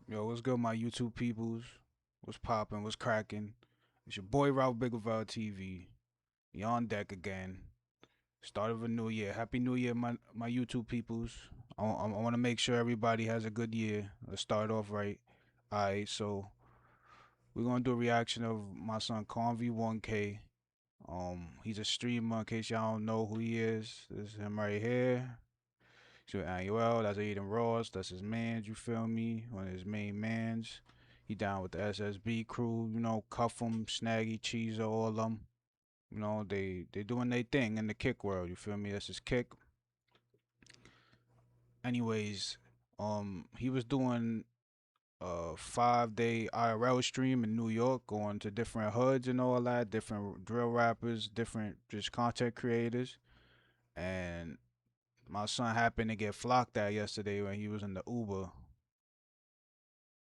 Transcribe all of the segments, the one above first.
Yo, what's good, my YouTube peoples? What's poppin'? What's cracking? It's your boy Ralph Biggerville TV. You on deck again. Start of a new year. Happy New Year, my YouTube peoples. I want to make sure everybody has a good year. Let's start off right. Alright, so we're gonna do a reaction of my son Konvy 1K. He's a streamer. In case y'all don't know who he is, this is him right here. So Annuel, that's adinross, that's his mans, you feel me? One of his main mans. He down with the SSB crew, cuffem, snaggy, cheeser, all of them. They doing their thing in the kick world, you feel me? That's his kick. Anyways, he was doing a 5-day IRL stream in New York, going to different hoods and all that, different drill rappers, different just content creators. And my son happened to get flocked at yesterday when he was in the Uber.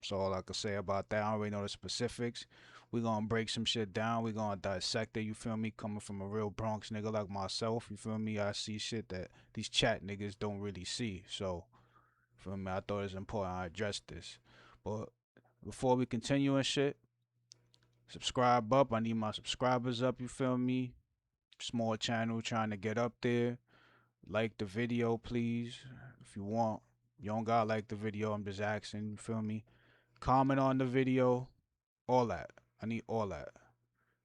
So all I could say about that, I don't really know the specifics. We gonna break some shit down. We gonna dissect it. You feel me? Coming from a real Bronx nigga like myself, you feel me? I see shit that these chat niggas don't really see. So, feel me? I thought it's important I address this. But before we continue and shit, subscribe up. I need my subscribers up. You feel me? Small channel trying to get up there. Like the video, please, if you want. You don't gotta like the video. I'm just asking. You feel me? Comment on the video, all that. I need all that.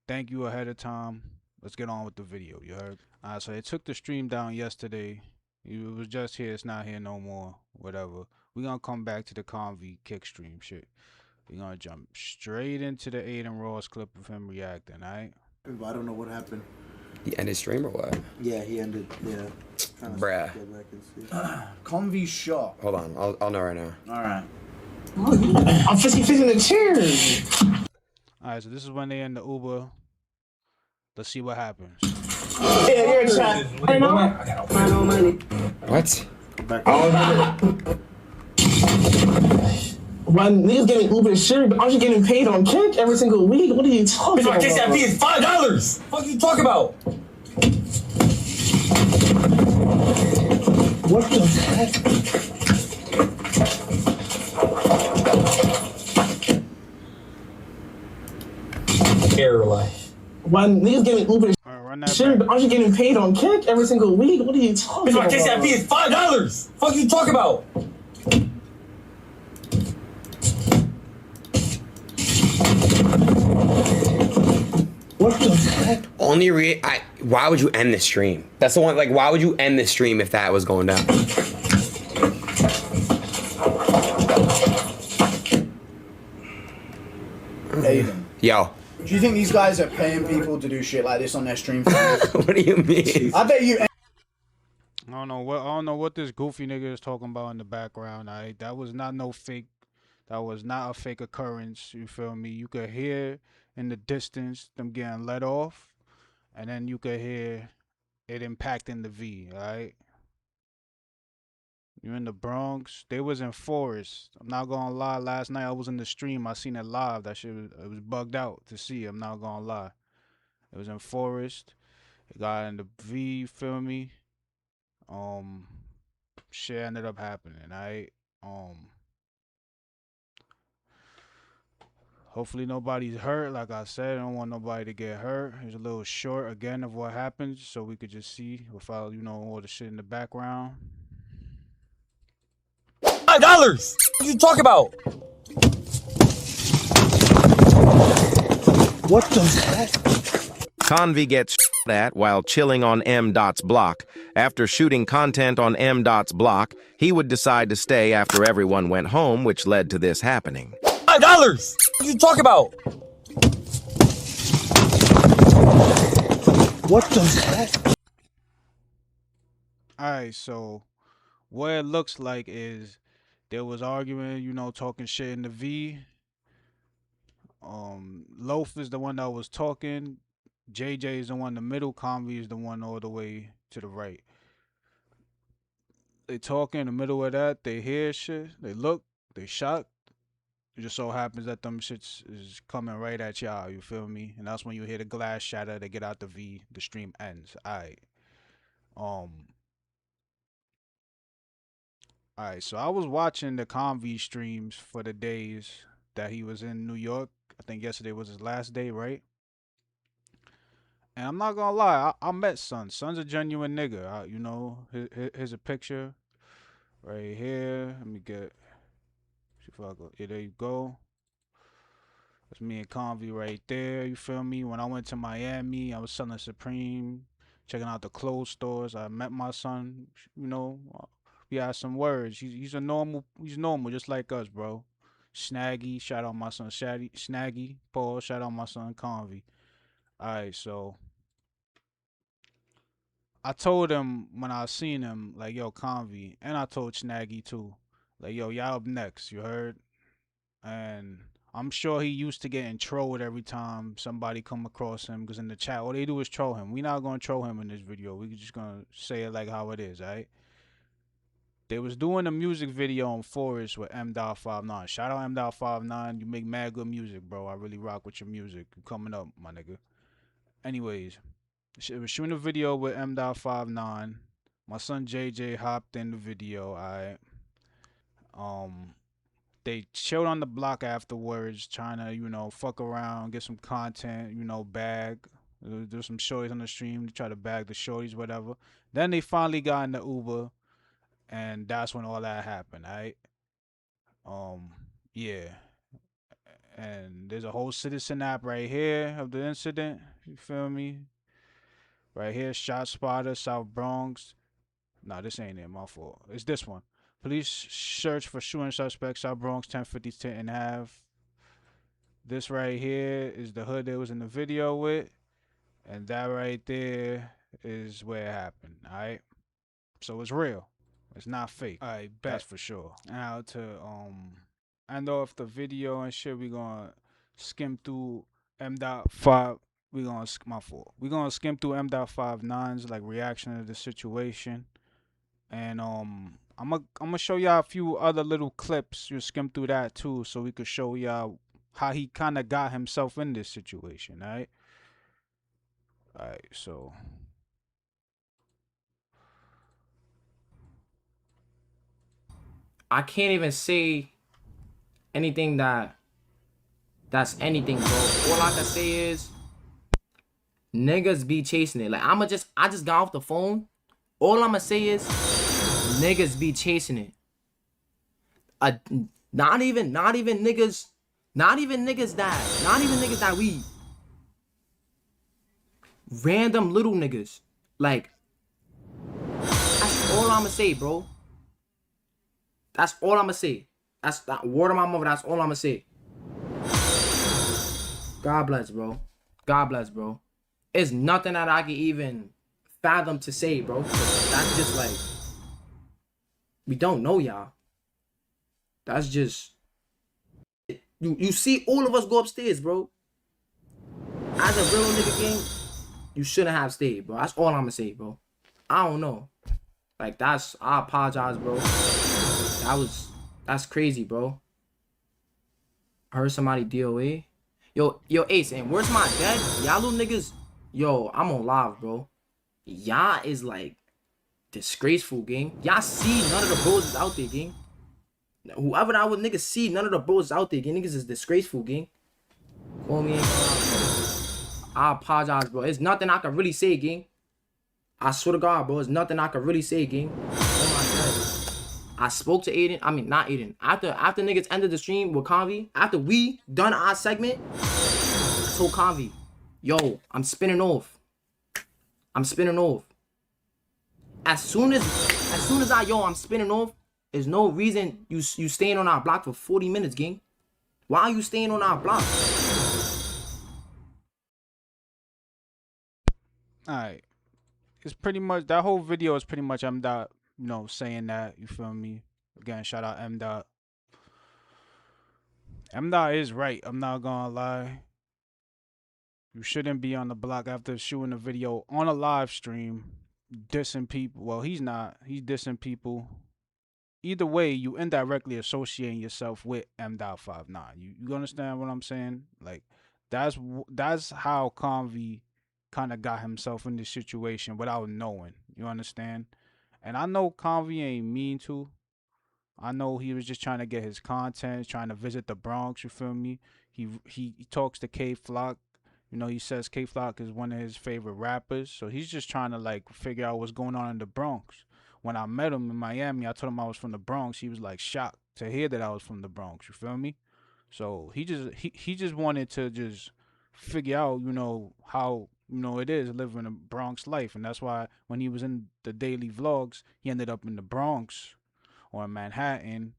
Thank you ahead of time. Let's get on with the video, you heard? Alright, so they took the stream down yesterday. It was just here, it's not here no more. Whatever. We're gonna come back to the Konvy kick stream shit. We're gonna jump straight into the adinross clip of him reacting, alright? I don't know what happened. He ended stream or what? Yeah, he ended. Yeah. Bruh. Konvy shot. Hold on, I'll know right now. All right. I'm fixing the chairs. Alright, so this is when they in the Uber. Let's see what happens. Yeah, you're in chat. I know. I got no money. What? When niggas getting Uber to shit, but aren't you getting paid on kick every single week? What are you talking about? If I catch that fee, it's $5. What are you talking about? What the heck? Air life. When niggas getting Uber to Alright, run that shit, but back. aren't you getting paid on kick every single week? What are you talking If I about? catch that fee, it's $5. What are you talking about? What the heck? Why would you end the stream? That's the one, like, why would you end the stream if that was going down? Aiden, Yo. do you think these guys are paying people to do shit like this on their stream? What do you mean? I bet you. I don't know what this goofy nigga is talking about in the background. That was not no fake. That was not a fake occurrence. You feel me? You could hear in the distance them getting let off, and then you could hear it impacting the V. Alright. You're in the Bronx. They was in Forest. I'm not gonna lie. Last night I was in the stream. I seen it live. That shit was bugged out to see. I'm not gonna lie. It was in Forest. It got in the V. You feel me? Shit ended up happening. Hopefully nobody's hurt. Like I said, I don't want nobody to get hurt. Here's a little short again of what happened, so we could just see without all the shit in the background. $5. What are you talking about? What the heck? Konvy gets at while chilling on M.'s block. After shooting content on M.'s block, he would decide to stay after everyone went home, which led to this happening. $5. What are you talking about? What the heck? Alright, so what it looks like is there was arguing, talking shit in the V. Loaff is the one that was talking. JJ is the one in the middle. Konvy is the one all the way to the right. They talking in the middle of that. They hear shit. They look. They shocked. It just so happens that them shits is coming right at y'all. You feel me? And that's when you hear the glass shatter. They get out the V. The stream ends. Alright. All right, so I was watching the Konvy streams for the days that he was in New York. I think yesterday was his last day, right? And I'm not gonna lie, I met Son. Son's a genuine nigga. You know, here's a picture right here. Let me get. See if I go. Yeah, there you go. That's me and Konvy right there. You feel me? When I went to Miami, I was selling Supreme, checking out the clothes stores. I met my son. You know, we had some words. He's a normal. He's normal, just like us, bro. Snaggy, shout out my son Snaggy. Paul, shout out my son Konvy. All right, so I told him when I seen him, like, yo, Konvy, and I told Snaggy too, like, yo, y'all up next, you heard? And I'm sure he used to getting trolled every time somebody come across him, because in the chat, all they do is troll him. We not gonna troll him in this video. We just gonna say it like how it is, alright? They was doing a music video on Forest with M.59. Shout out M.59. You make mad good music, bro. I really rock with your music. You coming up, my nigga. Anyways, it was shooting a video with M.59. My son JJ hopped in the video, alright? They chilled on the block afterwards, trying to, you know, fuck around, get some content, you know, bag. There's some shorties on the stream to try to bag the shorties, whatever. Then they finally got in the Uber, and that's when all that happened, alright? Yeah. And there's a whole citizen app right here of the incident. You feel me? Right here, Shot Spotter, South Bronx. Nah, this ain't it. My fault. It's this one. Police search for shooting suspect, South Bronx, 1050 Tinton Ave. This right here is the hood that was in the video with. And that right there is where it happened. Alright? So it's real. It's not fake. Alright, best for sure. Now to end off the video and shit, we gonna skim through M.5. We gonna my fault. We gonna skim through M.59's like reaction to the situation. And I'm gonna show y'all a few other little clips. You skim through that too, so we could show y'all how he kind of got himself in this situation. All right, so I can't even say anything that's anything, bro. All I can say is niggas be chasing it. Like I just got off the phone. All I'ma say is niggas be chasing it. Not even niggas that we random little niggas. Like that's all I'ma say, bro. That's all I'ma say. That's that word of my mother. That's all I'ma say. God bless, bro. God bless, bro. It's nothing that I can even fathom to say, bro. That's just like, we don't know y'all. That's just, you see all of us go upstairs, bro. As a real nigga gang, you shouldn't have stayed, bro. That's all I'm gonna say, bro. I don't know. Like, I apologize, bro. That's crazy, bro. I heard somebody DOA. Yo, Ace, and where's my dad? Y'all little niggas, yo, I'm on live, bro. Y'all is like disgraceful, gang. Y'all see none of the bros is out there, gang. Whoever that was, niggas see none of the bros out there, gang. Niggas is disgraceful, gang. Call me. I apologize, bro. It's nothing I can really say, gang. I swear to God, bro. It's nothing I can really say, gang. Oh my God. I spoke to Aiden. I mean, not Aiden. After niggas ended the stream with Konvy, after we done our segment, I told Konvy, yo, I'm spinning off. I'm spinning off. As soon as I'm spinning off, there's no reason you staying on our block for 40 minutes, gang. Why are you staying on our block? alright. It's pretty much that whole video is pretty much M. Dot, you know, saying that, you feel me? Again, shout out M. Dot. M. Dot is right. I'm not gonna lie. You shouldn't be on the block after shooting a video on a live stream, dissing people. Well, he's not. He's dissing people. Either way, you indirectly associating yourself with M.59. You understand what I'm saying? Like, that's how Konvy kind of got himself in this situation without knowing. You understand? And I know Konvy ain't mean to. I know he was just trying to get his content, trying to visit the Bronx. You feel me? He talks to K Flock. You know, he says K Flock is one of his favorite rappers. So he's just trying to like figure out what's going on in the Bronx. When I met him in Miami, I told him I was from the Bronx. He was like shocked to hear that I was from the Bronx. You feel me? So he just wanted to just figure out, you know, how it is living a Bronx life, and that's why when he was in the daily vlogs, he ended up in the Bronx or in Manhattan.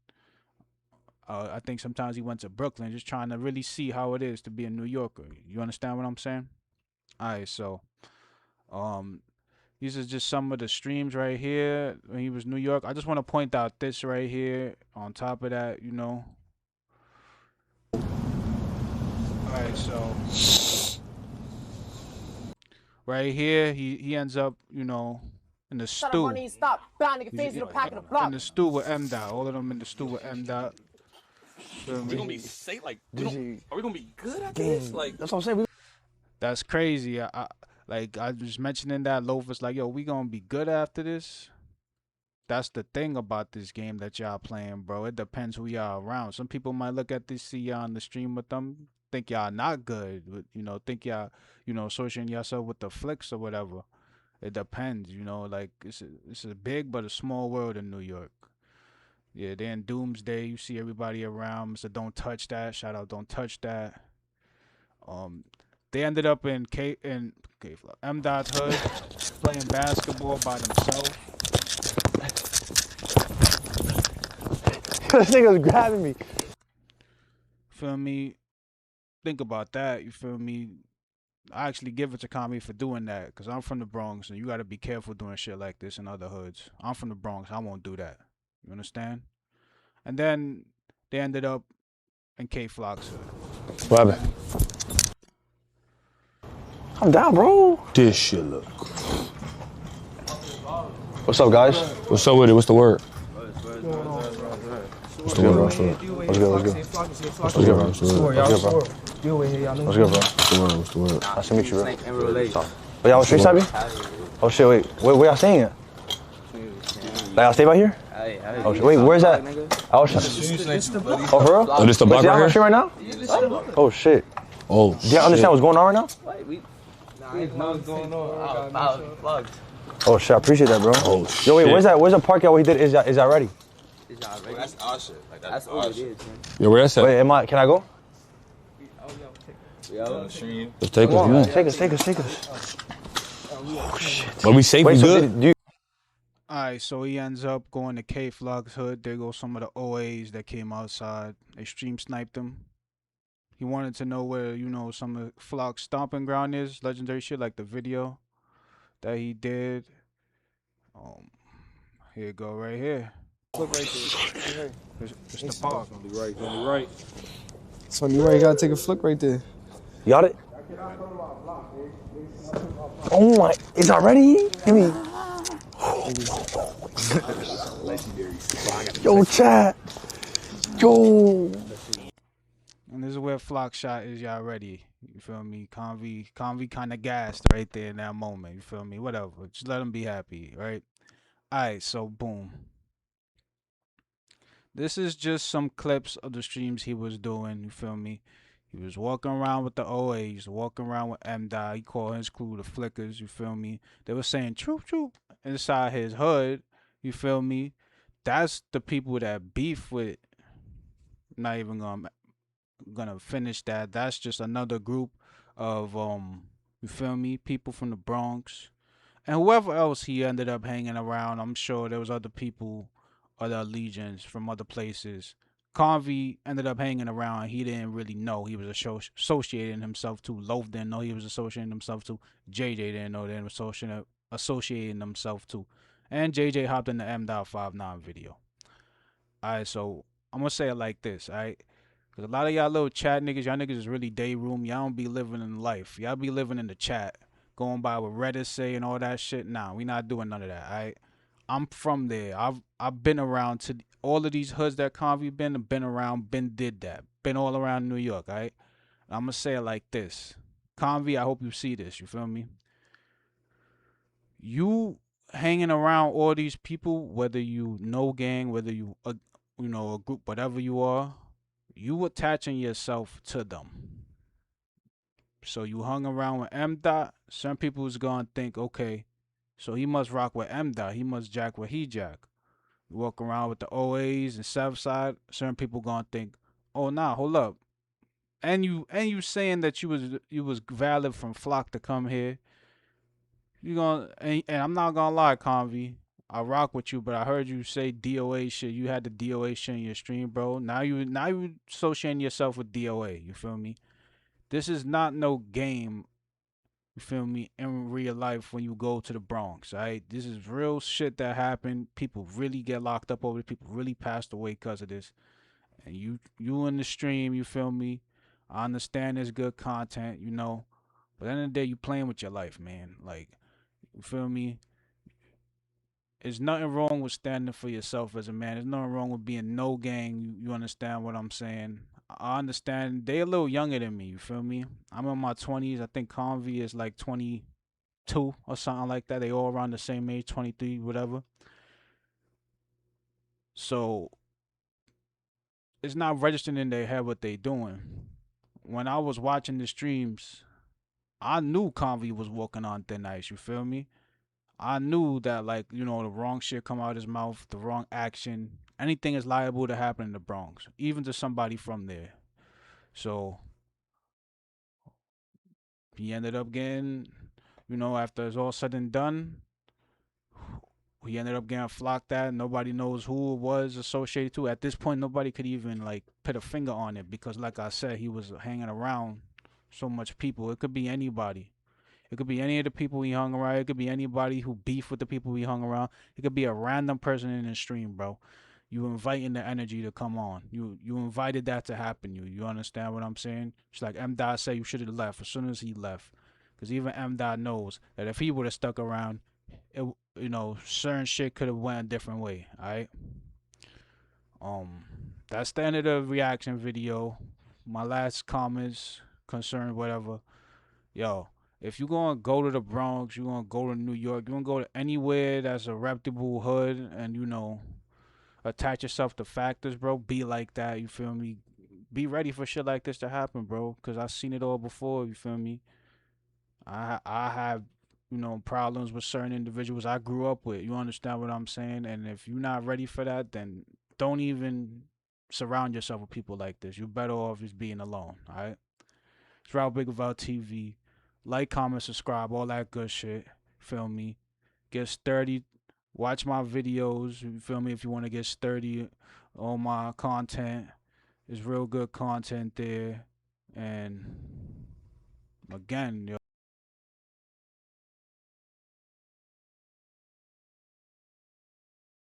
I think sometimes he went to Brooklyn, just trying to really see how it is to be a New Yorker. You understand what I'm saying? All right, so these are just some of the streams right here when he was New York. I just want to point out this right here. On top of that, you know. All right, so right here, he ends up, you know, in the stew. In the stew with M Dot. All of them in the stew with M Dot. We gonna be safe, like, are we gonna be good at this? Like, that's what I'm saying. That's crazy. I was mentioning that Loaff was like, yo, we gonna be good after this. That's the thing about this game that y'all playing, bro. It depends who y'all around. Some people might look at this, see y'all on the stream with them, think y'all not good, you know, think y'all, you know, associating yourself with the flicks or whatever. It depends, you know, like it's a big but a small world in New York. Yeah, they're in Doomsday. You see everybody around. Mr. Don't Touch That. Shout out Don't Touch That. They ended up in M. Dot's hood playing basketball by themselves. This nigga's grabbing me. Feel me? Think about that. You feel me? I actually give it to Konvy for doing that because I'm from the Bronx and you got to be careful doing shit like this in other hoods. I'm from the Bronx. I won't do that. You understand? And then they ended up in K Flock's hood. What happened? I'm down, bro. This shit look. What's up, guys? What's up with it? What's the word? What's the word, bro? What's good, What's good, bro? What's the word? Nice to meet you, bro. Oh, y'all was street sniping? Oh, shit, wait. Where y'all staying at? Like, y'all stay by here? Oh, shit. Wait, where's that? Oh, shit. Oh, for real? Oh, this the block Wait, right here? Street right now? Oh, shit. Oh, do y'all understand what's going on right now? Oh, shit. I appreciate that, bro. Oh, shit. Yo, wait, where's that park y'all? Is that ready? Well, that's our shit. Like, that's all it is. Yo, where that's at? Wait, can I go? Let's take us. Take us. Oh, shit. Are we safe? Wait, We so good? Alright, so he ends up going to K Flock's hood. There go some of the OAs that came outside. They stream sniped him. He wanted to know where, you know, some of Flock's stomping ground is. Legendary shit like the video that he did. Here you go right here. Look right there. It's the park. It's gonna be right. So you right, gotta take a flick right there. You got it? Oh my, it's already? Give me. Yo, chat. Yo. And this is where Flock shot is y'all ready. You feel me? Konvy kind of gassed right there in that moment. You feel me? Whatever. Just let him be happy, right? Alright, so boom. This is just some clips of the streams he was doing. You feel me? He was walking around with the OAs, walking around with M. Dot. He called his crew the Flickers. You feel me? They were saying troop troop inside his hood. You feel me? That's the people that beef with. Not even gonna finish that. That's just another group of you feel me? People from the Bronx and whoever else he ended up hanging around. I'm sure there was other people, other legions from other places. Konvy ended up hanging around. He didn't really know he was associating himself to. Loaff didn't know he was associating himself to. JJ didn't know they were associating himself to. And JJ hopped in the M.59 video. Alright, so I'm gonna say it like this, alright? Because a lot of y'all little chat niggas, y'all niggas is really day room. Y'all don't be living in life. Y'all be living in the chat. Going by what Reddit say and all that shit. Nah, we not doing none of that, alright? I'm from there. I've been around to all of these hoods that Konvy been around, did that. Been all around New York, alright? I'm gonna say it like this. Konvy, I hope you see this, you feel me? You hanging around all these people, whether you know gang, whether you you know, a group, whatever you are, you attaching yourself to them. So you hung around with M. Dot, some people's gonna think, okay, so he must rock with M. Dot, he must jack what he jack. You walk around with the OAs and Southside, certain people gonna think, oh nah, hold up. And you saying that you was valid from Flock to come here. You gonna and I'm not gonna lie, Konvy. I rock with you, but I heard you say DOA shit. You had the DOA shit in your stream, bro. Now you associating yourself with DOA. You feel me? This is not no game. You feel me? In real life, when you go to the Bronx, right? This is real shit that happened. People really get locked up over it. People really passed away because of this. And you in the stream, you feel me? I understand there's good content, you know. But at the end of the day, you playing with your life, man. Like, you feel me? There's nothing wrong with standing for yourself as a man. There's nothing wrong with being no gang. You understand what I'm saying? I understand they a little younger than me, you feel me? I'm in my 20s. I think Konvy is like 22 or something like that. They all around the same age, 23, whatever. So it's not registering in their head what they doing. When I was watching the streams, I knew Konvy was walking on thin ice, you feel me? I knew that, like, you know, the wrong shit come out of his mouth, the wrong action, anything is liable to happen in the Bronx, even to somebody from there. So he ended up getting, you know, after it's all said and done, he ended up getting flocked at. Nobody knows who it was associated to. At this point, nobody could even, like, put a finger on it because, like I said, he was hanging around so much people. It could be anybody. It could be any of the people he hung around. It could be anybody who beefed with the people he hung around. It could be a random person in the stream, bro. You inviting the energy to come on. You invited that to happen. You understand what I'm saying? It's like M. Dot said you should have left as soon as he left. Because even M. Dot knows that if he would have stuck around, it, you know, certain shit could have went a different way, alright? That's the end of the reaction video. My last comments, concern, whatever. Yo, if you're going to go to the Bronx, you're going to go to New York, you're going to go to anywhere that's a reputable hood and, you know, attach yourself to factors, bro, be like that, you feel me? Be ready for shit like this to happen, bro, because I've seen it all before, you feel me? I have, you know, problems with certain individuals I grew up with, you understand what I'm saying? And if you're not ready for that, then don't even surround yourself with people like this. You're better off just being alone, all right? It's Raul Big About TV. Like, comment, subscribe, all that good shit. Feel me? Get sturdy. Watch my videos. You feel me? If you want to get sturdy on my content, there's real good content there. And again, yo.